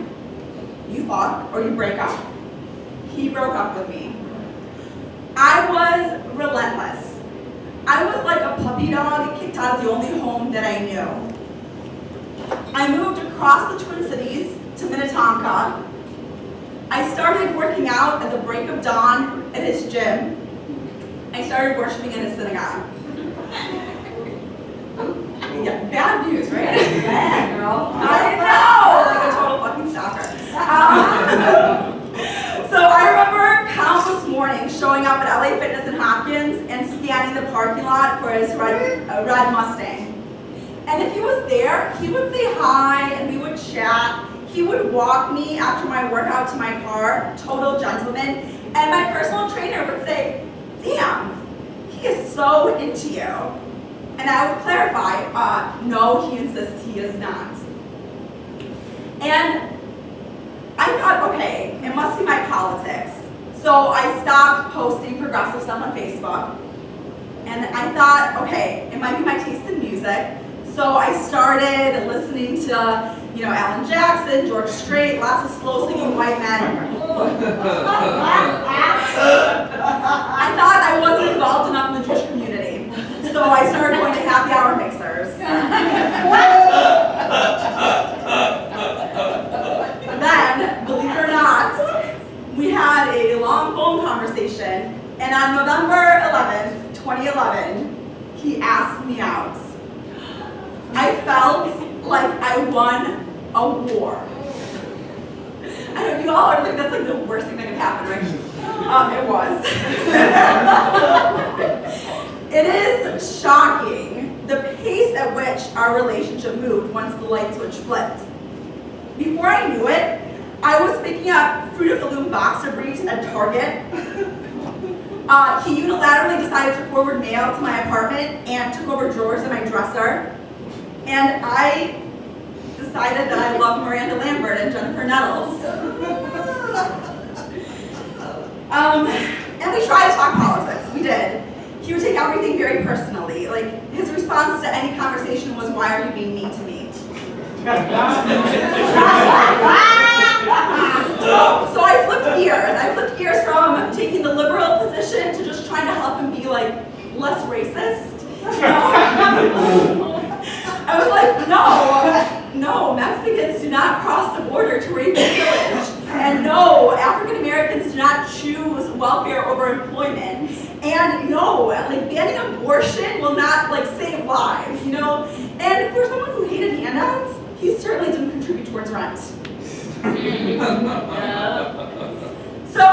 You fuck or you break up. He broke up with me. I was relentless. I was like a puppy dog kicked out of the only home that I knew. I moved across the Twin Cities to Minnetonka. I started working out at the break of dawn at his gym. I started worshiping in his synagogue. Yeah, bad news, right? Yeah, girl. I know, like a total fucking stalker. So I remember countless mornings showing up at LA Fitness in Hopkins and scanning the parking lot for his red Mustang. And if he was there, he would say hi and we would chat. He would walk me after my workout to my car, total gentleman. And my personal trainer would say, damn, he is so into you. And I would clarify, no, he insists he is not. And I thought, okay, it must be my politics. So I stopped posting progressive stuff on Facebook. And I thought, okay, it might be my taste in music. So I started listening to, Alan Jackson, George Strait, lots of slow singing white men. I thought I wasn't involved enough in the Jewish community. So I started going to happy hour mixers. Then, believe it or not, we had a long phone conversation, and on November 11th, 2011, he asked me out. I felt like I won a war. I know you all are like, that's like the worst thing that could happen, right? It was. It is shocking the pace at which our relationship moved once the light switch flipped. Before I knew it, I was picking up Fruit of the Loom boxer briefs at Target. He unilaterally decided to forward mail to my apartment and took over drawers in my dresser. And I decided that I love Miranda Lambert and Jennifer Nettles. And we tried to talk politics, we did. He would take everything very personally. Like, his response to any conversation was, why are you being mean to me? So I flipped gears. I flipped gears from taking the liberal position to just trying to help him be like less racist. I was like, no, Mexicans do not cross the border to rape and pillage. And no, African Americans do not choose welfare over employment. And no, like banning abortion will not like save lives, And for someone who hated handouts, he certainly didn't contribute towards rent. So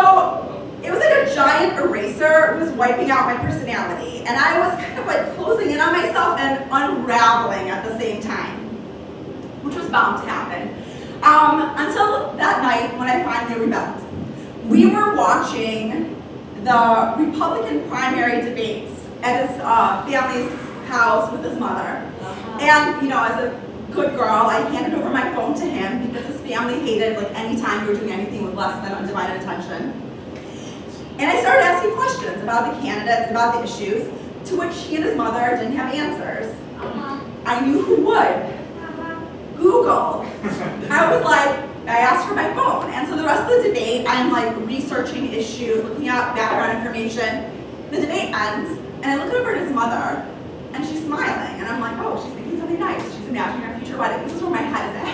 it was like a giant eraser was wiping out my personality, and I was kind of like closing in on myself and unraveling at the same time, which was bound to happen. Until that night when I finally rebelled. We were watching the Republican primary debates at his family's house with his mother. And, as a good girl, I handed over my phone to him because his family hated any time you were doing anything with less than undivided attention. And I started asking questions about the candidates, about the issues, to which he and his mother didn't have answers. I knew who would. Google. I was like, I asked for my phone. And so the rest of the debate, I'm like researching issues, looking at background information. The debate ends, and I look over at his mother, and she's smiling. And I'm like, oh, she's thinking something nice. She's imagining our future wedding. This is where my head is at.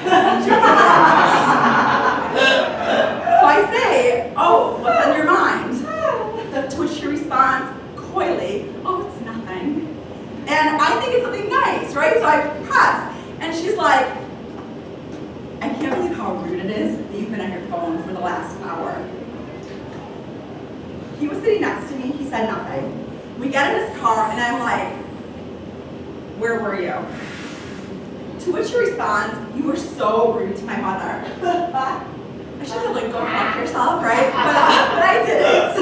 So I say, oh, what's on your mind? To which she responds coyly, oh, it's nothing. And I think it's something nice, right? So I press, and she's like, I can't believe how rude it is that you've been on your phone for the last hour. He was sitting next to me, he said nothing. We get in his car, and I'm like, where were you? To which he responds, you were so rude to my mother. I should have like, go fuck yourself, right? But I didn't.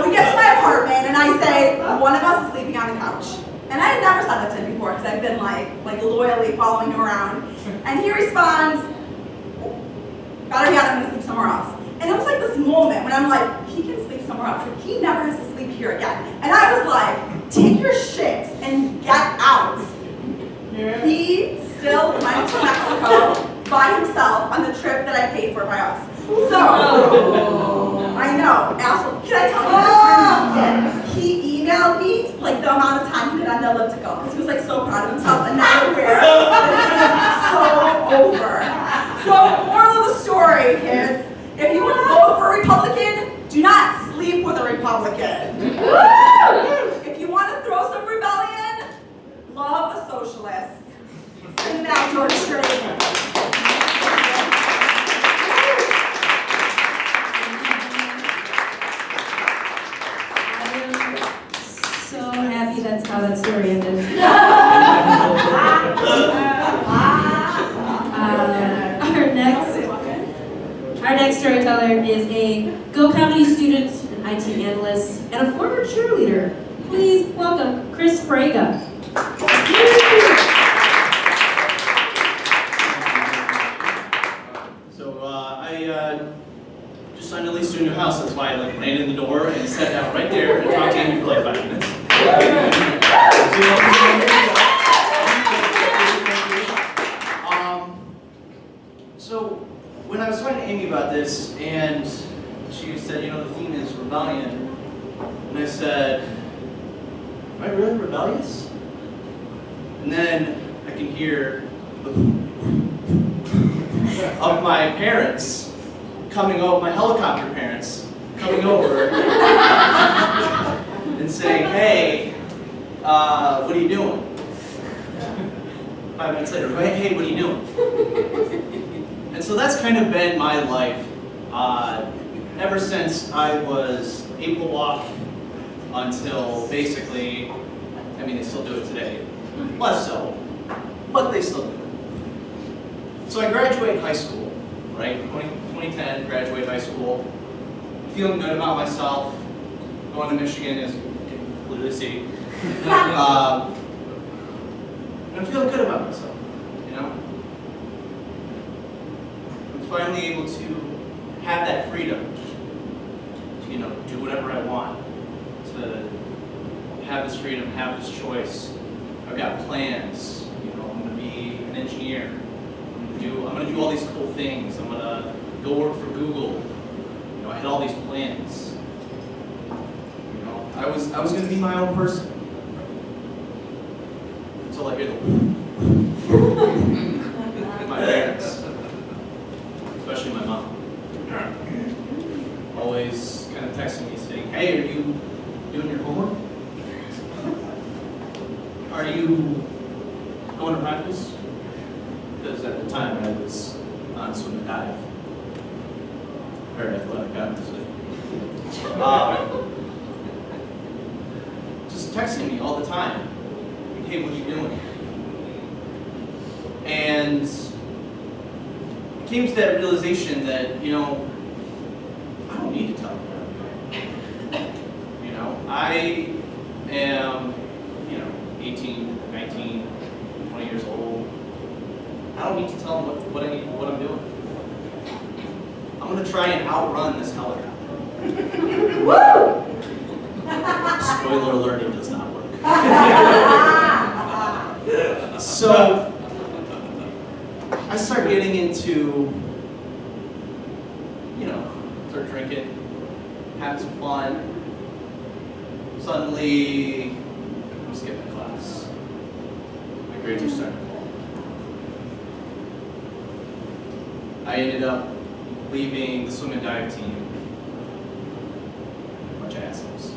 We get to my apartment, and I say, one of us is sleeping on the couch. And I had never said that to him before, because I've been like loyally following him around. And he responds, better yet, I'm gonna sleep somewhere else. And it was like this moment when I'm like, he can sleep somewhere else. Like, he never has to sleep here again. And I was like, take your shit and get out. He still went to Mexico by himself on the trip that I paid for by us. So, I know, asshole. Can I tell you this? He emailed me like the amount of time he did on the elliptical because he was like so proud of himself and not aware that it was so over. So, moral of the story, kids, if you want to vote for a Republican, do not sleep with a Republican. If you want to throw some rebellion, love a socialist. Sing that, George Strait. So happy that's how that story ended. Our next storyteller is a Go Comedy student, an IT analyst, and a former cheerleader. Please welcome Chris Frega. So I just signed a lease to a new house. That's why I ran in the door and sat down right there and talked to Amy for like 5 minutes. So when I was talking to Amy about this, and she said, you know, the theme is rebellion, and I said, am I really rebellious? And then I can hear of my parents coming over, my helicopter parents coming over and saying, hey, what are you doing? 5 minutes later, hey, what are you doing? And so that's kind of been my life ever since I was able to walk until basically, I mean, they still do it today. Less so, but they still do it. So I graduate high school, right? 2010, graduate high school. Feeling good about myself. Going to Michigan, as you can clearly see. I'm feeling good about myself, you know? I'm finally able to have that freedom to, you know, do whatever I want, to have this freedom, have this choice. I've got plans, you know, I'm gonna be an engineer. I'm gonna do all these cool things. I'm gonna go work for Google. You know, I had all these plans. You know, I was gonna be my own person. Until I hear my parents, especially my mom, always kind of texting me saying, hey, are you doing your homework? Are you going to practice? Because at the time I was on swim and dive. Very athletic, obviously. Just texting me all the time. Hey, what are you doing? And it came to that realization that, you know, I don't need to tell them. You know, I am, you know, 18, 19, 20 years old. I don't need to tell them what I'm doing. I'm going to try and outrun this helicopter. Spoiler alert, it does not work. So, start getting into, start drinking, having some fun. Suddenly, I'm skipping class. My grades are starting to fall. I ended up leaving the swim and dive team. Bunch of assholes.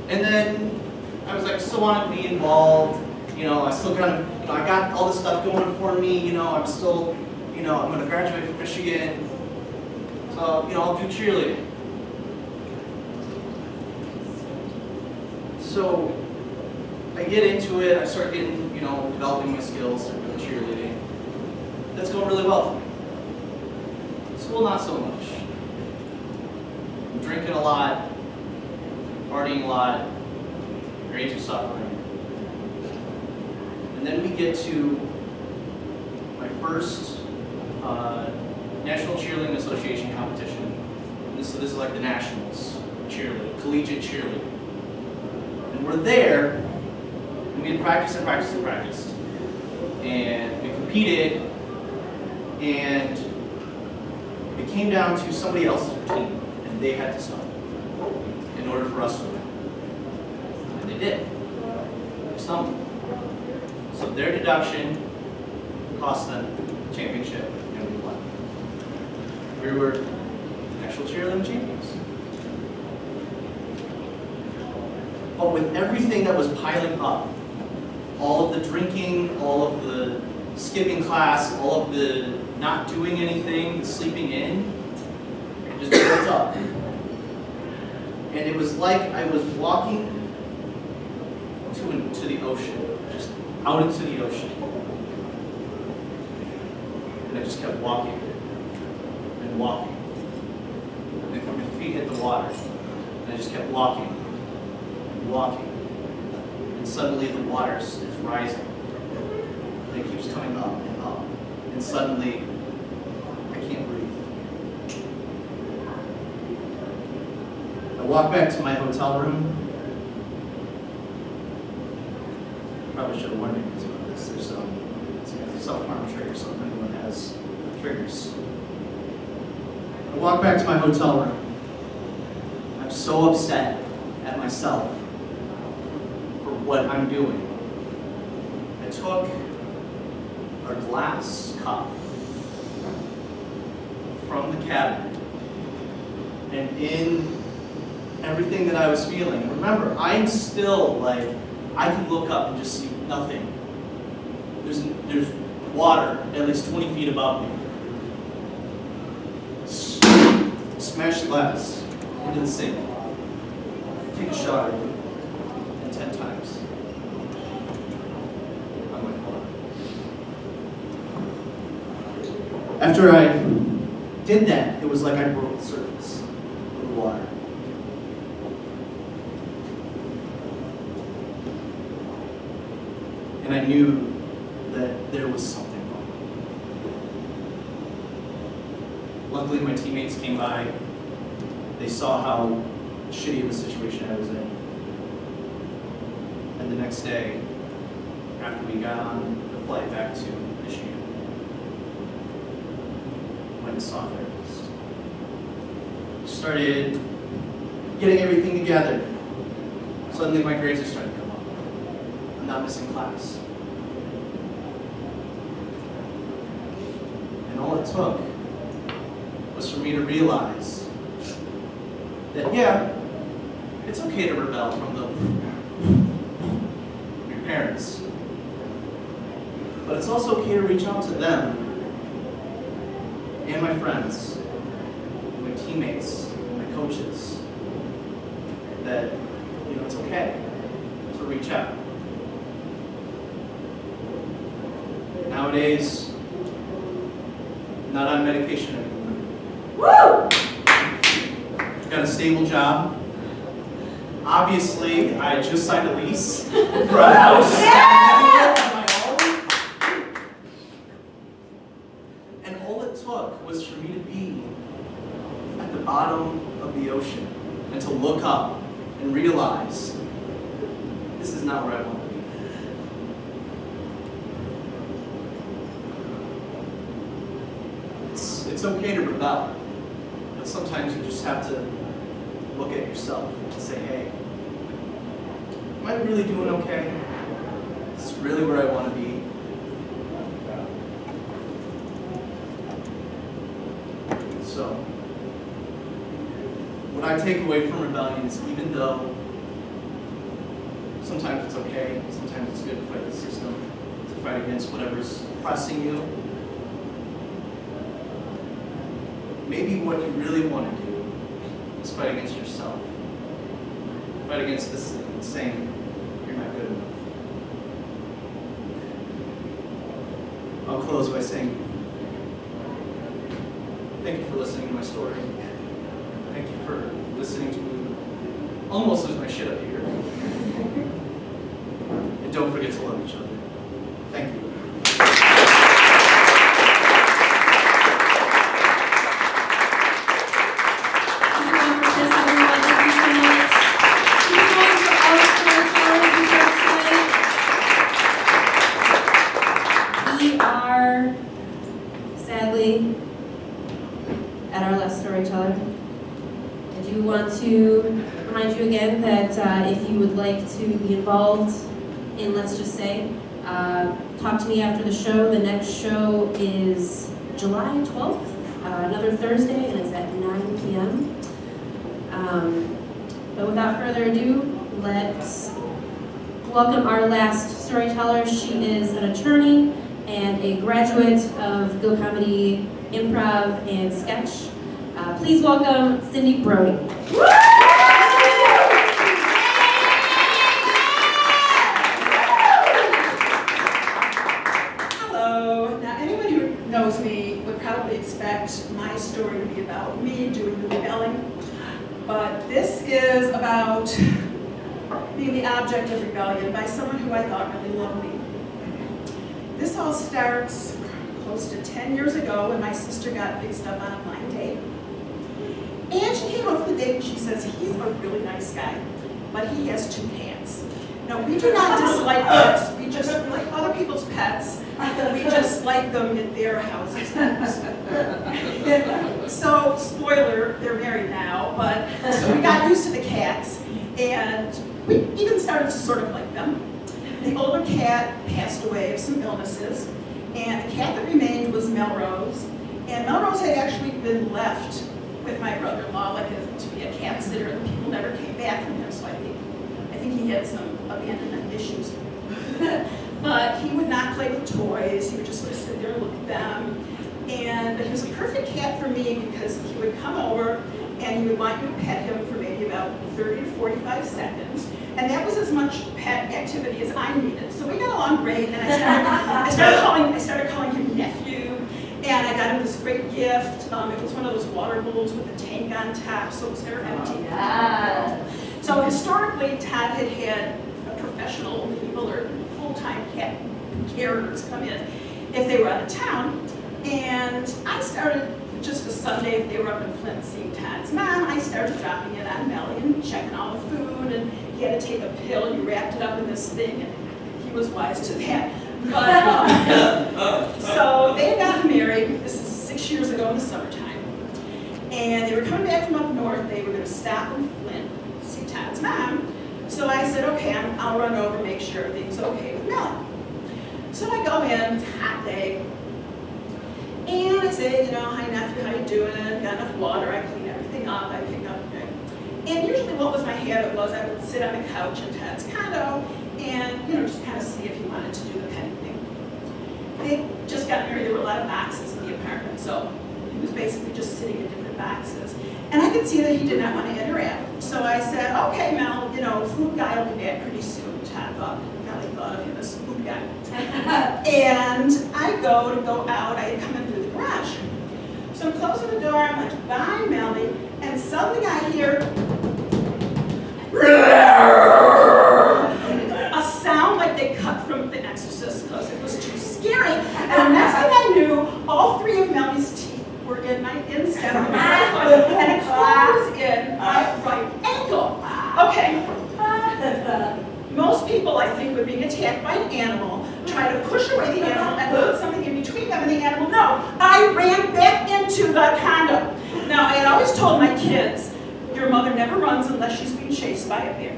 And then I was like, still wanted to be involved. I still kind of, I got all this stuff going for me. I'm still, I'm going to graduate from Michigan. So, I'll do cheerleading. So I get into it. I start getting, developing my skills, start doing cheerleading. That's going really well for me. School, not so much. I'm drinking a lot, partying a lot, grades are suffering. And then we get to my first National Cheerleading Association competition. So this is like the nationals, cheerleading, collegiate cheerleading. And we're there, and we had practiced and practiced and practiced. And we competed, and it came down to somebody else's routine, and they had to stop in order for us to win. And they did. They stumbled. So their deduction cost them the championship, and we won. We were national cheerleading champions. But with everything that was piling up, all of the drinking, all of the skipping class, all of the not doing anything, the sleeping in, it just built up. And it was like I was walking to the ocean, just out into the ocean. And I just kept walking and walking. And my feet hit the water. And I just kept walking and walking. And suddenly the water is rising. And it keeps coming up and up. And suddenly, I can't breathe. I walk back to my hotel room. Probably should have warned you about this. There's self-harm triggers, so if anyone has triggers. I walk back to my hotel room. I'm so upset at myself for what I'm doing. I took a glass cup from the cabinet, and in everything that I was feeling, remember, I'm still like, I can look up and just see nothing. There's water at least 20 feet above me. Smash the glass into the sink. Take a shot at it, and 10 times. On my phone. After I did that, it was like I broke the surface of the water. And I knew that there was something wrong. Luckily, my teammates came by. They saw how shitty of a situation I was in. And the next day, after we got on the flight back to Michigan, I went and saw a therapist. Started getting everything together. Suddenly, my grades are starting to come up. I'm not missing class. And all it took was for me to realize that, yeah, it's okay to rebel from your parents. But it's also okay to reach out to them and my friends, my teammates, my coaches, that, it's okay to reach out. Nowadays, I'm not on medication anymore. Woo! Got a stable job. Obviously, I just signed a lease for a house. Yeah! On my own. And all it took was for me to be at the bottom of the ocean and to look up and realize this is not where I want to be. it's okay to rebel, but sometimes you just have to look at yourself and say, hey, am I really doing okay? Is this really where I want to be? So, what I take away from rebellion is even though sometimes it's okay, sometimes it's good to fight the system, to fight against whatever's oppressing you, maybe what you really want to do is fight against yourself. Fight against this thing that's saying you're not good enough. I'll close by saying, thank you for listening to my story. Thank you for listening to me almost lose my shit up here. And don't forget to love each other. Thank you. We are, sadly, at our last storyteller. I do want to remind you again that if you would like to be involved in Let's Just Say, talk to me after the show. The next show is July 12th, another Thursday, and it's at 9 p.m. But without further ado, let's welcome our last storyteller. She is an attorney and a graduate of Go Comedy Improv and Sketch. Please welcome Cindy Brody. Hello. Now, anyone who knows me would probably expect my story to be about me doing the rebelling, but this is about being the object of rebellion by someone who I thought really loved me. This all starts close to 10 years ago when my sister got fixed up on a blind date. And she came home from the date and she says, he's a really nice guy, but he has 2 cats. No, we do not dislike pets. We just like other people's pets. We just like them in their houses. So, spoiler, they're married now, but so we got used to the cats, and we even started to sort of like them. The older cat passed away of some illnesses, and the cat that remained was Melrose. And Melrose had actually been left with my brother-in-law, like to be a cat sitter, and people never came back from him, so I think he had some abandonment issues. But he would not play with toys, he would just sort of sit there and look at them. And he was a perfect cat for me because he would come over and he would want you to pet him for maybe about 30 to 45 seconds. And that was as much pet activity as I needed. So we got along great, and I started calling him nephew. And I got him this great gift. It was one of those water bowls with a tank on top, so it was never empty. Yeah. So historically, Todd had had a professional people or full-time cat carers come in if they were out of town. And I started, just a Sunday, if they were up in Flint seeing Todd's mom, I started dropping in on Melly and checking all the food, and he had to take a pill, and you wrapped it up in this thing, and he was wise to that. But, so they had gotten married, this is 6 years ago in the summertime, and they were coming back from up north. They were going to stop in Flint to see Todd's mom. So I said, okay, I'll run over and make sure everything's okay with Melly. So I go in, it's a hot day, and I say, hi nephew, how you doing? Got enough water? I clean everything up, I pick up. And usually what was my habit was I would sit on the couch in Todd's condo and, just kind of see if he wanted to do the petting thing. They just got married, there were a lot of boxes in the apartment, so he was basically just sitting in different boxes. And I could see that he did not want to interact. So I said, okay, Mel, food guy will be back pretty soon. Todd thought of him as food guy. And I go out, I had come in through the garage. So I'm closing the door, I'm like, bye, Melly, and suddenly I hear a sound like they cut from The Exorcist because it was too scary. And the next thing I knew, all 3 of Melly's teeth were in my instep of my foot, and a claw was in my right ankle. Okay. Most people, I think, when being attacked by an animal, try to push away the animal and put something in between them and the animal. No, I ran back into chased by a bear.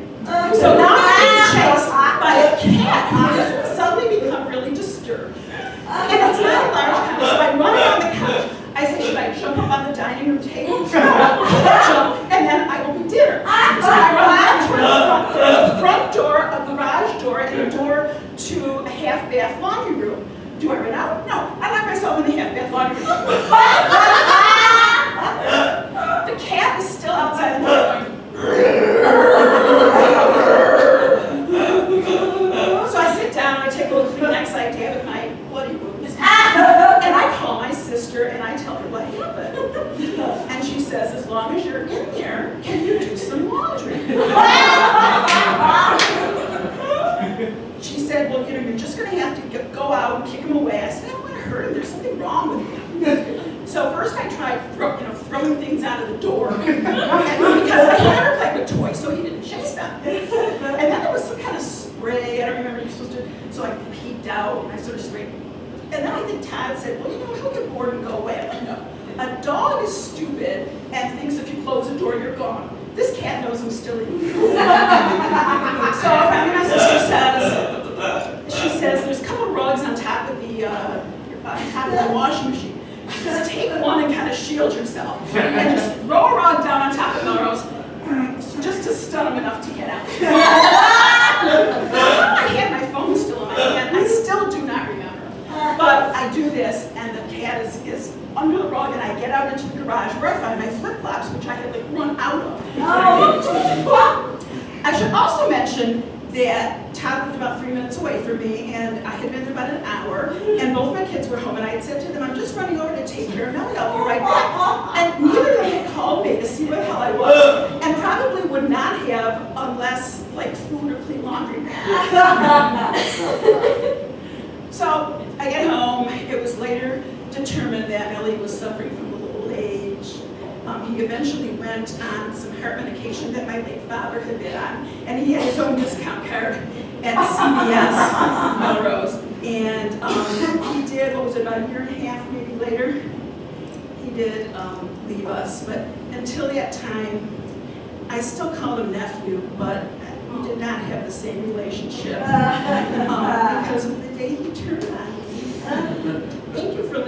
So now I'm being chased by a cat who has suddenly become really disturbed. And it's not a large house, so I run around the couch. I say, should I jump up on the dining room table? No, jump, and then I will be dinner. So I run back toward the front. There's a front door, a garage door, and a door to a half-bath laundry room. Do I run out? No, I lock myself in the half-bath laundry room. The cat is still outside the door. So I sit down, I take a little Kleenex, I dab at my bloody wounds, and I call my sister and I tell her what happened. And she says, as long as you're in there, can you do some laundry? She said, well, you're just going to have to go out and kick him away. I said, I don't want to hurt him. There's something wrong with him. So first I tried throwing things out of the door because I never played with toys, so he didn't chase them. And then there was some kind of spray. I don't remember you're supposed to. So I peeked out and I sort of sprayed. And then I think Todd said, well, he'll get bored and go away. I'm like, no. A dog is stupid and thinks if you close the door, you're gone. This cat knows I'm still in here. So finally my sister she says, there's a couple rugs on top of the washing machine. She says, take one and kind of shield yourself. And just throw a rug down on top of Melrose, just to stun him enough to get out. I had my phone still in my hand. I still do not remember. But I do this, and the cat is under the rug, and I get out into the garage where I find my flip-flops, which I had run out of. I should also mention that Todd lived about 3 minutes away from me, and I had been there about an hour, and both my kids were home, and I had said to them, I'm just running over to take care of Melly, I'll be right back. And neither of them had called me to see where the hell I was, and probably would not have unless, food or clean laundry. So I get home. It was later determined that Melly was suffering from old age. He eventually went on some heart medication that my late father had been on, and he had his own discount card at CVS Melrose. And he did, what was it, about a year and a half, maybe later, he did leave us. But until that time, I still called him nephew, but we did not have the same relationship because of the day he turned on me. Thank you for